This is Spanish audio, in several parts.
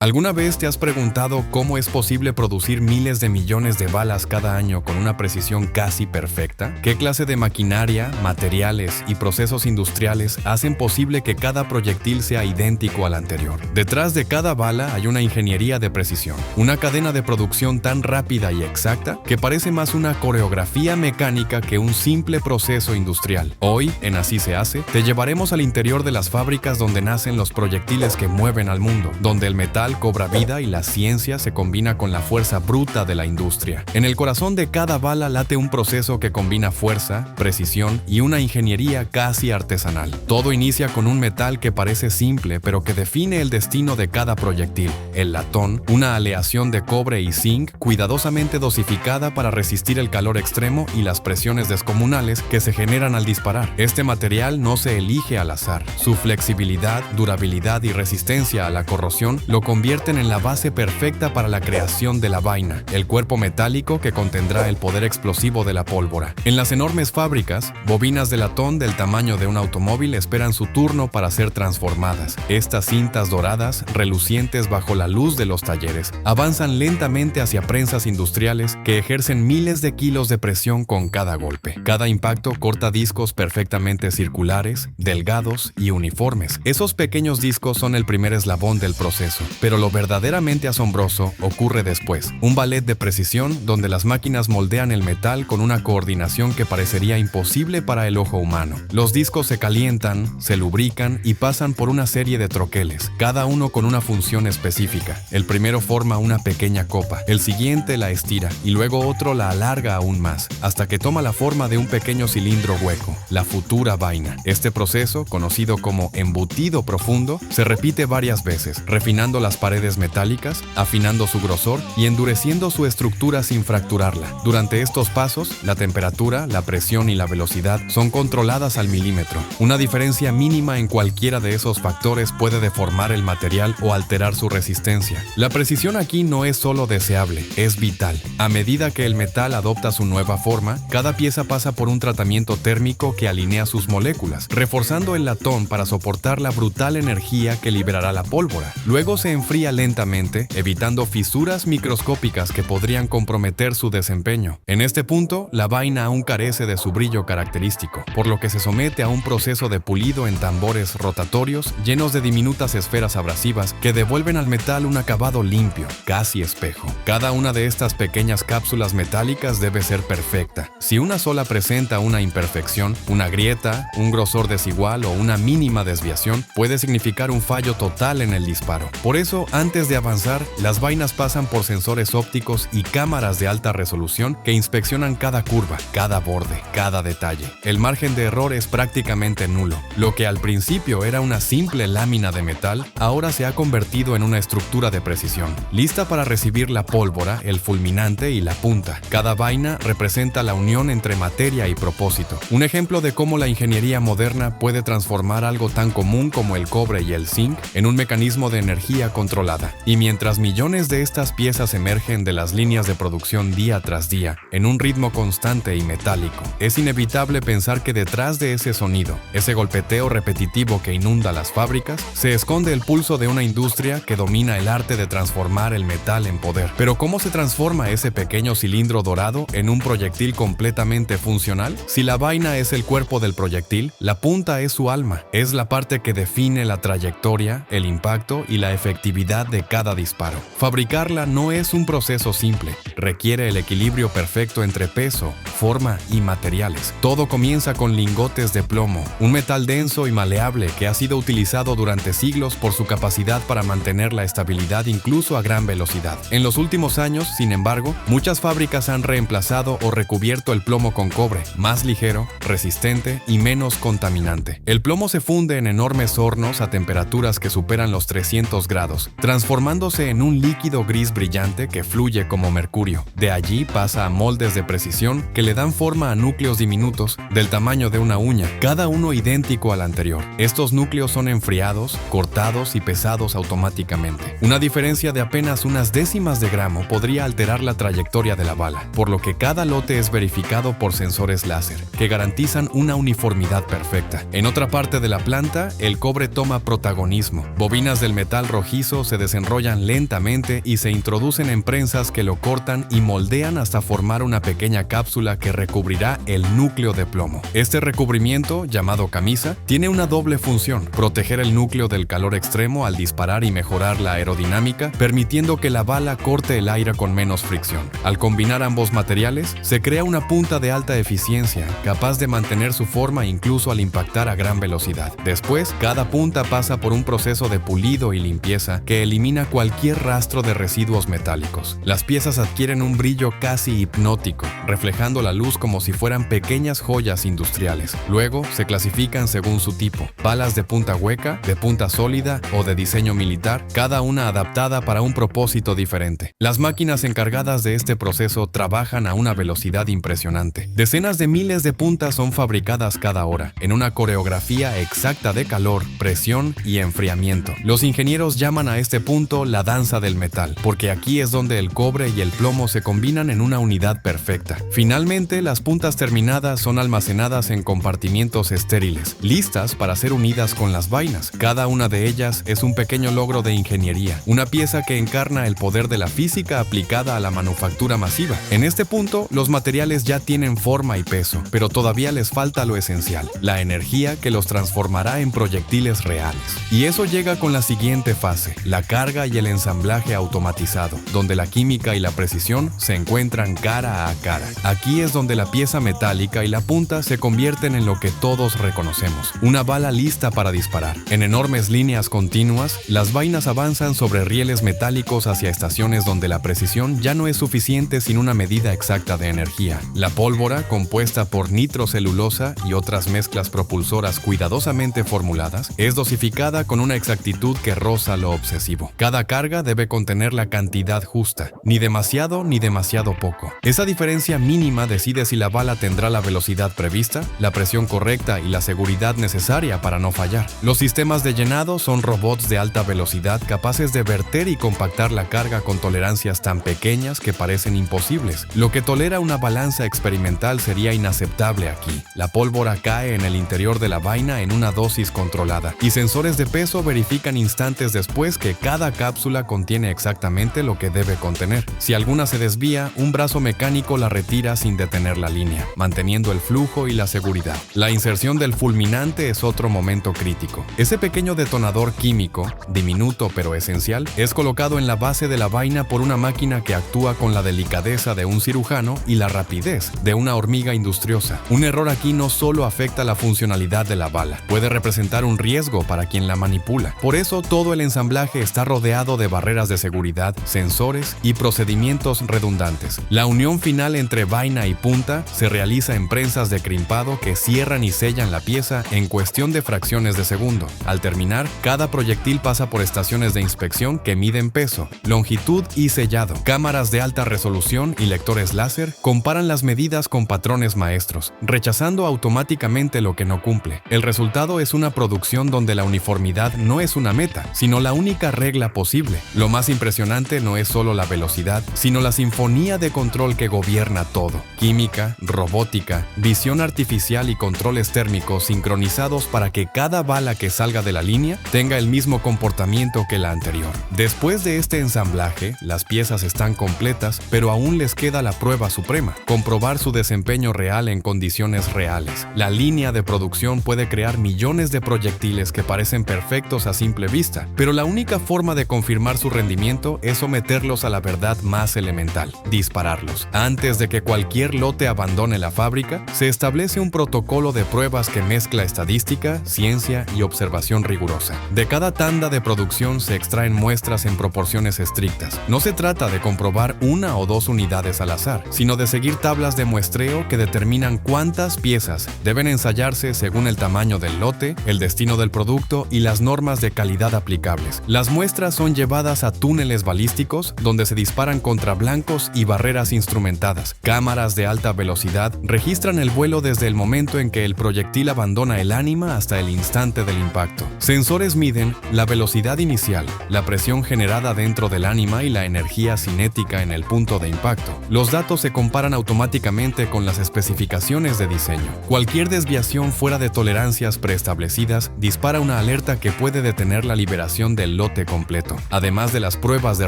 ¿Alguna vez te has preguntado cómo es posible producir miles de millones de balas cada año con una precisión casi perfecta? ¿Qué clase de maquinaria, materiales y procesos industriales hacen posible que cada proyectil sea idéntico al anterior? Detrás de cada bala hay una ingeniería de precisión, una cadena de producción tan rápida y exacta que parece más una coreografía mecánica que un simple proceso industrial. Hoy, en Así se hace, te llevaremos al interior de las fábricas donde nacen los proyectiles que mueven al mundo, donde el metal cobra vida y la ciencia se combina con la fuerza bruta de la industria. En el corazón de cada bala late un proceso que combina fuerza, precisión y una ingeniería casi artesanal. Todo inicia con un metal que parece simple, pero que define el destino de cada proyectil: el latón, una aleación de cobre y zinc cuidadosamente dosificada para resistir el calor extremo y las presiones descomunales que se generan al disparar. Este material no se elige al azar. Su flexibilidad, durabilidad y resistencia a la corrosión lo convierten en la base perfecta para la creación de la vaina, el cuerpo metálico que contendrá el poder explosivo de la pólvora. En las enormes fábricas, bobinas de latón del tamaño de un automóvil esperan su turno para ser transformadas. Estas cintas doradas, relucientes bajo la luz de los talleres, avanzan lentamente hacia prensas industriales que ejercen miles de kilos de presión con cada golpe. Cada impacto corta discos perfectamente circulares, delgados y uniformes. Esos pequeños discos son el primer eslabón del proceso. Pero lo verdaderamente asombroso ocurre después. Un ballet de precisión donde las máquinas moldean el metal con una coordinación que parecería imposible para el ojo humano. Los discos se calientan, se lubrican y pasan por una serie de troqueles, cada uno con una función específica. El primero forma una pequeña copa, el siguiente la estira y luego otro la alarga aún más, hasta que toma la forma de un pequeño cilindro hueco, la futura vaina. Este proceso, conocido como embutido profundo, se repite varias veces, refinando las paredes metálicas, afinando su grosor y endureciendo su estructura sin fracturarla. Durante estos pasos, la temperatura, la presión y la velocidad son controladas al milímetro. Una diferencia mínima en cualquiera de esos factores puede deformar el material o alterar su resistencia. La precisión aquí no es solo deseable, es vital. A medida que el metal adopta su nueva forma, cada pieza pasa por un tratamiento térmico que alinea sus moléculas, reforzando el latón para soportar la brutal energía que liberará la pólvora. Luego se enfría lentamente, evitando fisuras microscópicas que podrían comprometer su desempeño. En este punto, la vaina aún carece de su brillo característico, por lo que se somete a un proceso de pulido en tambores rotatorios llenos de diminutas esferas abrasivas que devuelven al metal un acabado limpio, casi espejo. Cada una de estas pequeñas cápsulas metálicas debe ser perfecta. Si una sola presenta una imperfección, una grieta, un grosor desigual o una mínima desviación, puede significar un fallo total en el disparo. Por eso, antes de avanzar, las vainas pasan por sensores ópticos y cámaras de alta resolución que inspeccionan cada curva, cada borde, cada detalle. El margen de error es prácticamente nulo. Lo que al principio era una simple lámina de metal, ahora se ha convertido en una estructura de precisión, lista para recibir la pólvora, el fulminante y la punta. Cada vaina representa la unión entre materia y propósito. Un ejemplo de cómo la ingeniería moderna puede transformar algo tan común como el cobre y el zinc en un mecanismo de energía controlada. Y mientras millones de estas piezas emergen de las líneas de producción día tras día, en un ritmo constante y metálico, es inevitable pensar que detrás de ese sonido, ese golpeteo repetitivo que inunda las fábricas, se esconde el pulso de una industria que domina el arte de transformar el metal en poder. Pero ¿cómo se transforma ese pequeño cilindro dorado en un proyectil completamente funcional? Si la vaina es el cuerpo del proyectil, la punta es su alma, es la parte que define la trayectoria, el impacto y la efectividad de cada disparo. Fabricarla no es un proceso simple, requiere el equilibrio perfecto entre peso, forma y materiales. Todo comienza con lingotes de plomo, un metal denso y maleable que ha sido utilizado durante siglos por su capacidad para mantener la estabilidad incluso a gran velocidad. En los últimos años, sin embargo, muchas fábricas han reemplazado o recubierto el plomo con cobre, más ligero, resistente y menos contaminante. El plomo se funde en enormes hornos a temperaturas que superan los 300 grados, transformándose en un líquido gris brillante que fluye como mercurio. De allí pasa a moldes de precisión que le dan forma a núcleos diminutos del tamaño de una uña, cada uno idéntico al anterior. Estos núcleos son enfriados, cortados y pesados automáticamente. Una diferencia de apenas unas décimas de gramo podría alterar la trayectoria de la bala, por lo que cada lote es verificado por sensores láser, que garantizan una uniformidad perfecta. En otra parte de la planta, el cobre toma protagonismo. Bobinas del metal rojizo piso se desenrollan lentamente y se introducen en prensas que lo cortan y moldean hasta formar una pequeña cápsula que recubrirá el núcleo de plomo. Este recubrimiento, llamado camisa, tiene una doble función: proteger el núcleo del calor extremo al disparar y mejorar la aerodinámica, permitiendo que la bala corte el aire con menos fricción. Al combinar ambos materiales, se crea una punta de alta eficiencia, capaz de mantener su forma incluso al impactar a gran velocidad. Después, cada punta pasa por un proceso de pulido y limpieza que elimina cualquier rastro de residuos metálicos. Las piezas adquieren un brillo casi hipnótico, reflejando la luz como si fueran pequeñas joyas industriales. Luego, se clasifican según su tipo: balas de punta hueca, de punta sólida o de diseño militar, cada una adaptada para un propósito diferente. Las máquinas encargadas de este proceso trabajan a una velocidad impresionante. Decenas de miles de puntas son fabricadas cada hora, en una coreografía exacta de calor, presión y enfriamiento. Los ingenieros llaman a este punto la danza del metal, porque aquí es donde el cobre y el plomo se combinan en una unidad perfecta. Finalmente, las puntas terminadas son almacenadas en compartimientos estériles, listas para ser unidas con las vainas. Cada una de ellas es un pequeño logro de ingeniería, una pieza que encarna el poder de la física aplicada a la manufactura masiva. En este punto, los materiales ya tienen forma y peso, pero todavía les falta lo esencial: la energía que los transformará en proyectiles reales. Y eso llega con la siguiente fase: la carga y el ensamblaje automatizado, donde la química y la precisión se encuentran cara a cara. Aquí es donde la pieza metálica y la punta se convierten en lo que todos reconocemos: una bala lista para disparar. En enormes líneas continuas, las vainas avanzan sobre rieles metálicos hacia estaciones donde la precisión ya no es suficiente sin una medida exacta de energía. La pólvora, compuesta por nitrocelulosa y otras mezclas propulsoras cuidadosamente formuladas, es dosificada con una exactitud que roza lo obsesivo. Cada carga debe contener la cantidad justa, ni demasiado ni demasiado poco. Esa diferencia mínima decide si la bala tendrá la velocidad prevista, la presión correcta y la seguridad necesaria para no fallar. Los sistemas de llenado son robots de alta velocidad capaces de verter y compactar la carga con tolerancias tan pequeñas que parecen imposibles. Lo que tolera una balanza experimental sería inaceptable aquí. La pólvora cae en el interior de la vaina en una dosis controlada, y sensores de peso verifican instantes después que cada cápsula contiene exactamente lo que debe contener. Si alguna se desvía, un brazo mecánico la retira sin detener la línea, manteniendo el flujo y la seguridad. La inserción del fulminante es otro momento crítico. Ese pequeño detonador químico, diminuto pero esencial, es colocado en la base de la vaina por una máquina que actúa con la delicadeza de un cirujano y la rapidez de una hormiga industriosa. Un error aquí no solo afecta la funcionalidad de la bala, puede representar un riesgo para quien la manipula. Por eso, todo el ensamblaje está rodeado de barreras de seguridad, sensores y procedimientos redundantes. La unión final entre vaina y punta se realiza en prensas de crimpado que cierran y sellan la pieza en cuestión de fracciones de segundo. Al terminar, cada proyectil pasa por estaciones de inspección que miden peso, longitud y sellado. Cámaras de alta resolución y lectores láser comparan las medidas con patrones maestros, rechazando automáticamente lo que no cumple. El resultado es una producción donde la uniformidad no es una meta, sino la única regla posible. Lo más impresionante no es solo la velocidad, sino la sinfonía de control que gobierna todo: química, robótica, visión artificial y controles térmicos sincronizados para que cada bala que salga de la línea tenga el mismo comportamiento que la anterior. Después de este ensamblaje, las piezas están completas, pero aún les queda la prueba suprema: comprobar su desempeño real en condiciones reales. La línea de producción puede crear millones de proyectiles que parecen perfectos a simple vista, pero la única forma de confirmar su rendimiento es someterlos a la verdad más elemental: dispararlos. Antes de que cualquier lote abandone la fábrica, se establece un protocolo de pruebas que mezcla estadística, ciencia y observación rigurosa. De cada tanda de producción se extraen muestras en proporciones estrictas. No se trata de comprobar una o dos unidades al azar, sino de seguir tablas de muestreo que determinan cuántas piezas deben ensayarse según el tamaño del lote, el destino del producto y las normas de calidad aplicables. Las muestras son llevadas a túneles balísticos donde se disparan contra blancos y barreras instrumentadas. Cámaras de alta velocidad registran el vuelo desde el momento en que el proyectil abandona el ánima hasta el instante del impacto. Sensores miden la velocidad inicial, la presión generada dentro del ánima y la energía cinética en el punto de impacto. Los datos se comparan automáticamente con las especificaciones de diseño. Cualquier desviación fuera de tolerancias preestablecidas dispara una alerta que puede detener la liberación del lote completo. Además de las pruebas de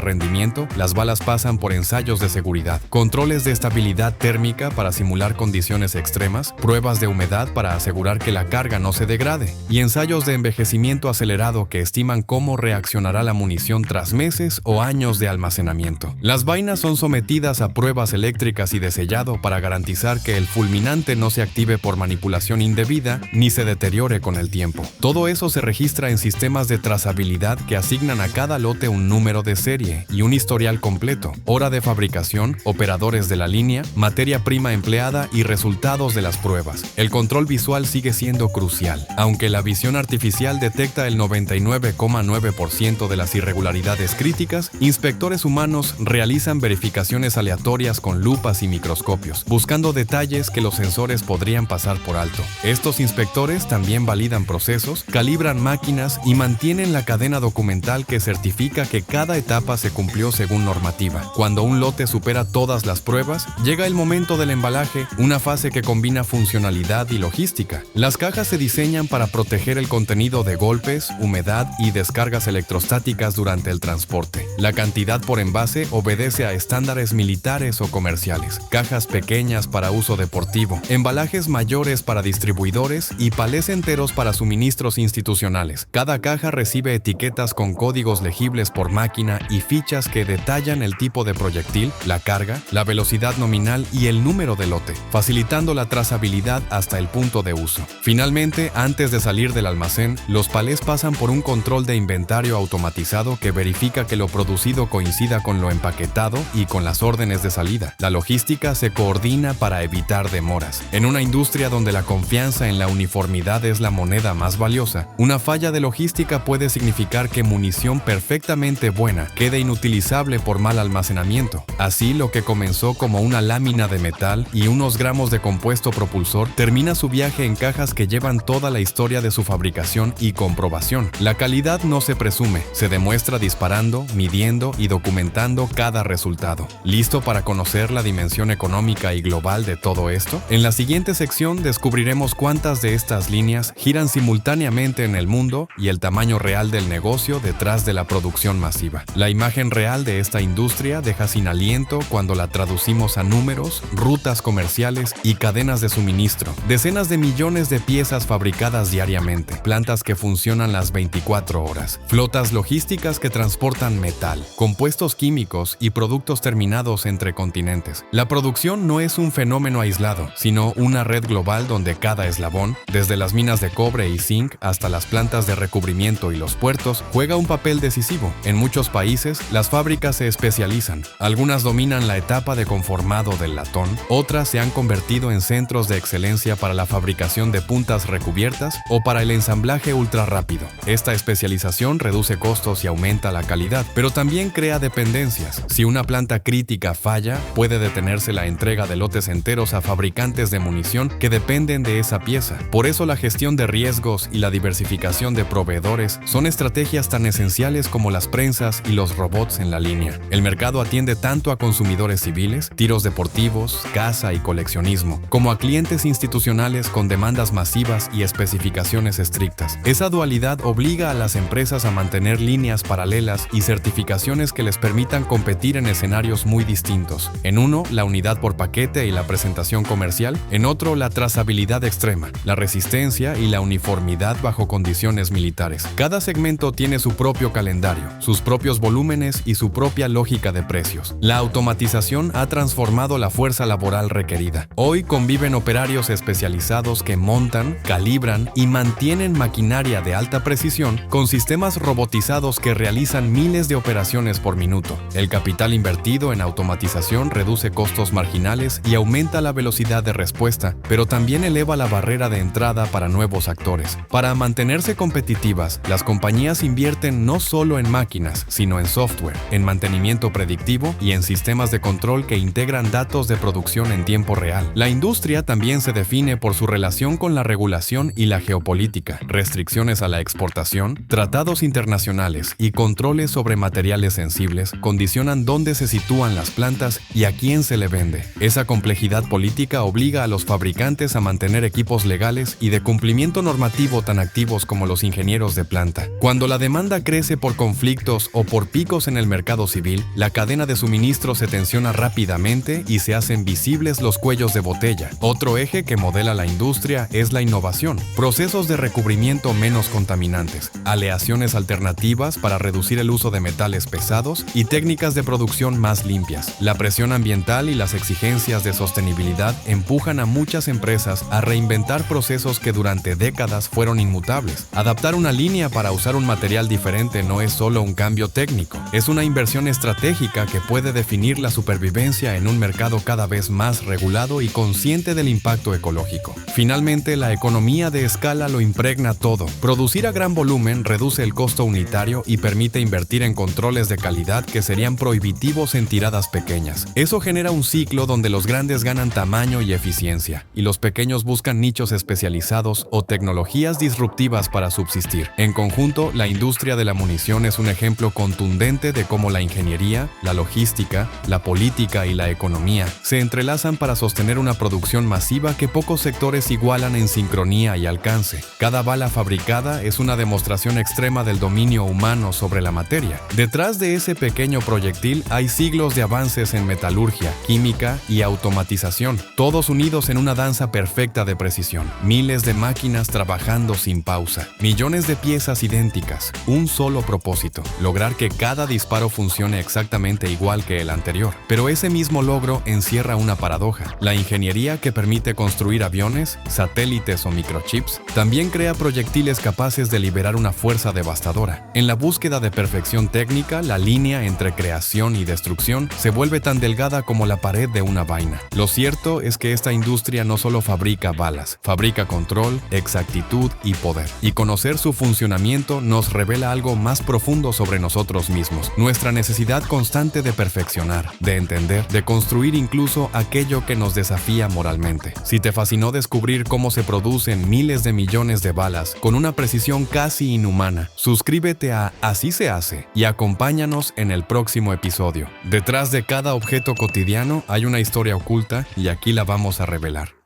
rendimiento, las balas pasan por ensayos de seguridad, controles de estabilidad térmica para simular condiciones extremas, pruebas de humedad para asegurar que la carga no se degrade, y ensayos de envejecimiento acelerado que estiman cómo reaccionará la munición tras meses o años de almacenamiento. Las vainas son sometidas a pruebas eléctricas y de sellado para garantizar que el fulminante no se active por manipulación indebida ni se deteriore con el tiempo. Todo eso se registra en sistemas de trazabilidad que asignan a cada lote un número de serie y un historial completo, hora de fabricación, operadores de la línea, materia prima empleada y resultados de las pruebas. El control visual sigue siendo crucial. Aunque la visión artificial detecta el 99,9% de las irregularidades críticas, inspectores humanos realizan verificaciones aleatorias con lupas y microscopios, buscando detalles que los sensores podrían pasar por alto. Estos inspectores también validan procesos, calibran máquinas y mantienen la cadena documental que certifica que cada etapa se cumplió según normativa. Cuando un lote supera todas las pruebas, llega el momento del embalaje, una fase que combina funcionalidad y logística. Las cajas se diseñan para proteger el contenido de golpes, humedad y descargas electrostáticas durante el transporte. La cantidad por envase obedece a estándares militares o comerciales. Cajas pequeñas para uso deportivo, embalajes mayores para distribuidores y palés enteros para suministros institucionales. Cada caja recibe etiquetas con códigos legibles por máquina y fichas que detallan el tipo de proyectil, la carga, la velocidad nominal y el número de lote, facilitando la trazabilidad hasta el punto de uso. Finalmente, antes de salir del almacén, los palés pasan por un control de inventario automatizado que verifica que lo producido coincida con lo empaquetado y con las órdenes de salida. La logística se coordina para evitar demoras. En una industria donde la confianza en la uniformidad es la moneda más valiosa, una falla de logística puede significar que munición perfectamente buena quede inutilizable por mal almacenamiento. Así, lo que comenzó como una lámina de metal y unos gramos de compuesto propulsor termina su viaje en cajas que llevan toda la historia de su fabricación y comprobación. La calidad no se presume, se demuestra disparando, midiendo y documentando cada resultado. ¿Listo para conocer la dimensión económica y global de todo esto? En la siguiente sección descubriremos cuántas de estas líneas giran simultáneamente en el mundo y el tamaño real del negocio detrás de la producción masiva. La imagen real de esta industria deja sin aliento cuando la traducimos a números, rutas comerciales y cadenas de suministro. Decenas de millones de piezas fabricadas diariamente, plantas que funcionan las 24 horas, flotas logísticas que transportan metal, compuestos químicos y productos terminados entre continentes. La producción no es un fenómeno aislado, sino una red global donde cada eslabón, desde las minas de cobre y zinc hasta las plantas de recubrimiento y los puertos, juega un papel decisivo. En muchos países, las fábricas se especializan. Algunas dominan la etapa de conformado del latón, otras se han convertido en centros de excelencia para la fabricación de puntas recubiertas o para el ensamblaje ultra rápido. Esta especialización reduce costos y aumenta la calidad, pero también crea dependencias. Si una planta crítica falla, puede detenerse la entrega de lotes enteros a fabricantes de munición que dependen de esa pieza. Por eso la gestión de riesgos y la diversificación de proveedores son estrategias tan esenciales como las prensas y los robots en la línea. El mercado atiende tanto a consumidores civiles, tiros deportivos, caza y coleccionismo, como a clientes institucionales con demandas masivas y especificaciones estrictas. Esa dualidad obliga a las empresas a mantener líneas paralelas y certificaciones que les permitan competir en escenarios muy distintos. En uno, la unidad por paquete y la presentación comercial; en otro, la trazabilidad extrema, la resistencia y la uniformidad bajo condiciones militares. Cada segmento tiene su propio calendario, sus propios volúmenes y su propia lógica de precios. La automatización ha transformado la fuerza laboral requerida. Hoy conviven operarios especializados que montan, calibran y mantienen maquinaria de alta precisión con sistemas robotizados que realizan miles de operaciones por minuto. El capital invertido en automatización reduce costos marginales y aumenta la velocidad de respuesta, pero también eleva la barrera de entrada para nuevos actores. Para mantenerse competitivas, las compañías invierten no solo en máquinas, sino en software, en mantenimiento predictivo y en sistemas de control que integran datos de producción en tiempo real. La industria también se define por su relación con la regulación y la geopolítica, restricciones a la exportación, tratados internacionales y controles sobre materiales sensibles condicionan dónde se sitúan las plantas y a quién se le vende. Esa complejidad política obliga a los fabricantes a mantener equipos legales y de cumplimiento normativo tan activos como los ingenieros de planta. Cuando la demanda demanda crece por conflictos o por picos en el mercado civil, la cadena de suministro se tensiona rápidamente y se hacen visibles los cuellos de botella. Otro eje que modela la industria es la innovación. Procesos de recubrimiento menos contaminantes, aleaciones alternativas para reducir el uso de metales pesados y técnicas de producción más limpias. La presión ambiental y las exigencias de sostenibilidad empujan a muchas empresas a reinventar procesos que durante décadas fueron inmutables. Adaptar una línea para usar un material diferente no es solo un cambio técnico, es una inversión estratégica que puede definir la supervivencia en un mercado cada vez más regulado y consciente del impacto ecológico. Finalmente, la economía de escala lo impregna todo. Producir a gran volumen reduce el costo unitario y permite invertir en controles de calidad que serían prohibitivos en tiradas pequeñas. Eso genera un ciclo donde los grandes ganan tamaño y eficiencia, y los pequeños buscan nichos especializados o tecnologías disruptivas para subsistir. En conjunto, la industria de la munición es un ejemplo contundente de cómo la ingeniería, la logística, la política y la economía se entrelazan para sostener una producción masiva que pocos sectores igualan en sincronía y alcance. Cada bala fabricada es una demostración extrema del dominio humano sobre la materia. Detrás de ese pequeño proyectil hay siglos de avances en metalurgia, química y automatización, todos unidos en una danza perfecta de precisión. Miles de máquinas trabajando sin pausa, millones de piezas idénticas, un solo propósito: lograr que cada disparo funcione exactamente igual que el anterior. Pero ese mismo logro encierra una paradoja. La ingeniería que permite construir aviones, satélites o microchips también crea proyectiles capaces de liberar una fuerza devastadora. En la búsqueda de perfección técnica, la línea entre creación y destrucción se vuelve tan delgada como la pared de una vaina. Lo cierto es que esta industria no solo fabrica balas, fabrica control, exactitud y poder. Y conocer su funcionamiento nos revela algo más profundo sobre nosotros mismos, nuestra necesidad constante de perfeccionar, de entender, de construir incluso aquello que nos desafía moralmente. Si te fascinó descubrir cómo se producen miles de millones de balas con una precisión casi inhumana, suscríbete a Así se hace y acompáñanos en el próximo episodio. Detrás de cada objeto cotidiano hay una historia oculta y aquí la vamos a revelar.